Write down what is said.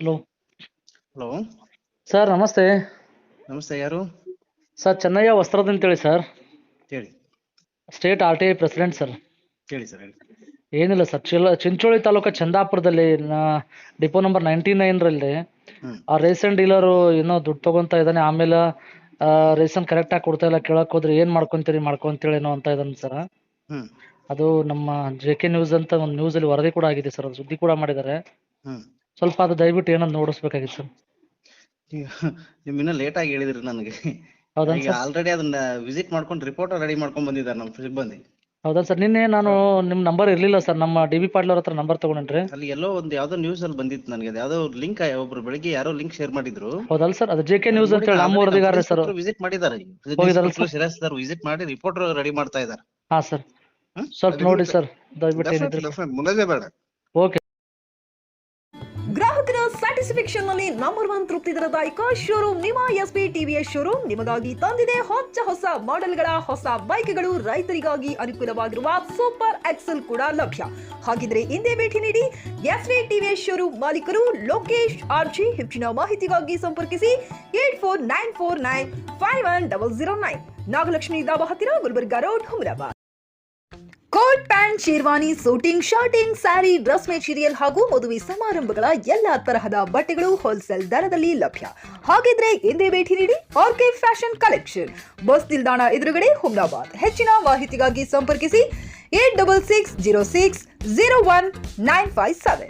Hello hello sir, ನಮಸ್ತೆ. ನಮಸ್ತೆ. ಯಾರು? ಸರ್, ಚೆನ್ನಯ್ಯ ವಸ್ತ್ರದ ಅಂತೇಳಿ ಸರ್, ಹೇಳಿ ಸ್ಟೇಟ್ RTI ಪ್ರೆಸಿಡೆಂಟ್ ಸರ್. ಹೇಳಿ ಸರ್ ಹೇಳಿ. ಏನಿಲ್ಲ ಸರ್, ಚಿಂಚೋಳಿ ತಾಲೂಕು ಚಂದಾಪುರದಲ್ಲಿ ಡಿಪೋ ನಂಬರ್ 99ರಲ್ಲಿ ಹ್ಮ್ ಆ ರೇಷನ್ ಡೀಲರು ಏನೋ ದುಡ್ಡು ತಗೊಂತ ಇದ್ದಾನೆ. ಆಮೇಲೆ ರೇಷನ್ ಕರೆಕ್ಟಾಗಿ ಕೊಡ್ತಾ ಇಲ್ಲ. ಕೇಳಕ್ ಹೋದ್ರೆ ಏನ್ ಮಾಡ್ಕೊಂತೇಳಿ ಏನೋ ಅಂತ ಇದ್ದಾನೆ ಸರ್. ಹ್ಮ್ ಅದು ನಮ್ಮ JK ನ್ಯೂಸ್ ಅಂತ ಒಂದು ನ್ಯೂಸಲ್ಲಿ ವರದಿ ಕೂಡ ಆಗಿದೆ ಸರ್, ಅದು ಸುದ್ದಿ ಕೂಡ ಮಾಡಿದ್ದಾರೆ. ಹ್ಮ್ ಸ್ವಲ್ಪ ಅದು ದಯವಿಟ್ಟು ಏನೋ ನೋಡಿಸ್ಬೇಕಾಗಿತ್ತು ಸರ್. ನೀವು ಇನ್ನೂ ಲೇಟ್ ಆಗಿ ಹೇಳಿದ್ರಿ ನನಗೆ. ಹೌದಾ ಈಗ ಸರ್? ಆಲ್ರೆಡಿ ಅದನ್ನ ವಿಸಿಟ್ ಮಾಡ್ಕೊಂಡು ರಿಪೋರ್ಟ್ ರೆಡಿ ಮಾಡ್ಕೊಂಡ್ ಬಂದಿದ್ದಾರೆ ನಮ್ಮ ಸಿಬ್ಬಂದಿ. ಹೌದಾ ಸರ್? ನಿನ್ನೆ ನಾನು ನಿಮ್ಮ ನಂಬರ್ ಇರಲಿಲ್ಲ ಸರ್, ನಮ್ಮ DB ಪಾಟೀಲ್ ಅವ್ರ ಹತ್ರ ನಂಬರ್ ತಗೊಂಡ್ರಿ. ಅಲ್ಲಿ ಎಲ್ಲೋ ಒಂದು ಯಾವ್ದೋ ನ್ಯೂಸ್ ಅಲ್ಲಿ ಬಂದಿತ್ತು ನನಗೆ. ಯಾವ್ದೋ ಲಿಂಕ್ ಒಬ್ರು ಬೆಳಿಗ್ಗೆ ಯಾರೋ ಲಿಂಕ್ ಶೇರ್ ಮಾಡಿದ್ರು. ಹೌದಲ್ಲ ಸರ್? ಅದು JK ನ್ಯೂಸ್ ಅಂತ ಹೇಳಿ ನಮ್ಮ ವರದಿಗಾರರೇ ಸರ್. ವಿಸಿಟ್ ಮಾಡಿದ್ದಾರೆ. ಹೋಗಿದಾರಲ್ಲ ಸರ್? ಸಿರಾಜ್ ಸರ್ ವಿಸಿಟ್ ಮಾಡಿ ರಿಪೋರ್ಟ್ ರೆಡಿ ಮಾಡ್ತಾ ಇದ್ದಾರೆ. ಹಾ ಸರ್, ಸ್ವಲ್ಪ ನೋಡಿ ಸರ್ ದಯವಿಟ್ಟು ಏನಿದ್ರೆ. ಮುಲಾಜೆ ಬೇಡ. ಓಕೆ. ಗ್ರಾಹಕರ ಸ್ಯಾಟಿಸ್ಫ್ಯಾಕ್ಷನ್ ನಲ್ಲಿ ನಂಬರ್ 1 ತೃಪ್ತಿ ದರದಾಯಕ ಶೋರೂಮ್ ನಿಮ್ಮ SP TVS ಶೋರೂಮ್ ನಿಮಗಾಗಿ ತಂದಿದೆ ಹೊಸ ಮಾಡೆಲ್ಗಳ ಹೊಸ ಬೈಕ್ಗಳು. ರೈತರಿಗಾಗಿ ಅನುಕೂಲವಾಗಿರುವ ಸೂಪರ್ ಎಕ್ಸೆಲ್ ಕೂಡ ಲಭ್ಯ. ಹಾಗಿದ್ರೆ ಹಿಂದೆ ಭೇಟಿ ನೀಡಿ SP TVS ಶೋರೂಮ್ ಮಾಲೀಕರು ಲೋಕೇಶ್ RG. ಹೆಚ್ಚಿನ ಮಾಹಿತಿಗಾಗಿ ಸಂಪರ್ಕಿಸಿ 8494951009, ನಾಗಲಕ್ಷ್ಮಿ ದಾಬಾ ಹತ್ತಿರ, Gulbarga road, Humnabad. Coat pant, sherwani, suiting, shirting, sari, dress material ಹಾಗೂ ಮದುವೆ ಸಮಾರಂಭಗಳ ಎಲ್ಲಾ ತರಹದ ಬಟ್ಟೆಗಳು ಹೋಲ್ಸೇಲ್ ದರದಲ್ಲಿ ಲಭ್ಯ. ಹಾಗಿದ್ರೆ ಹಿಂದೆ ಭೇಟಿ ನೀಡಿ RK ಫ್ಯಾಷನ್ ಕಲೆಕ್ಷನ್, ಬಸ್ ನಿಲ್ದಾಣ ಎದುರುಗಡೆ, ಹುಮನಾಬಾದ್. ಹೆಚ್ಚಿನ ಮಾಹಿತಿಗಾಗಿ ಸಂಪರ್ಕಿಸಿ 8660601957.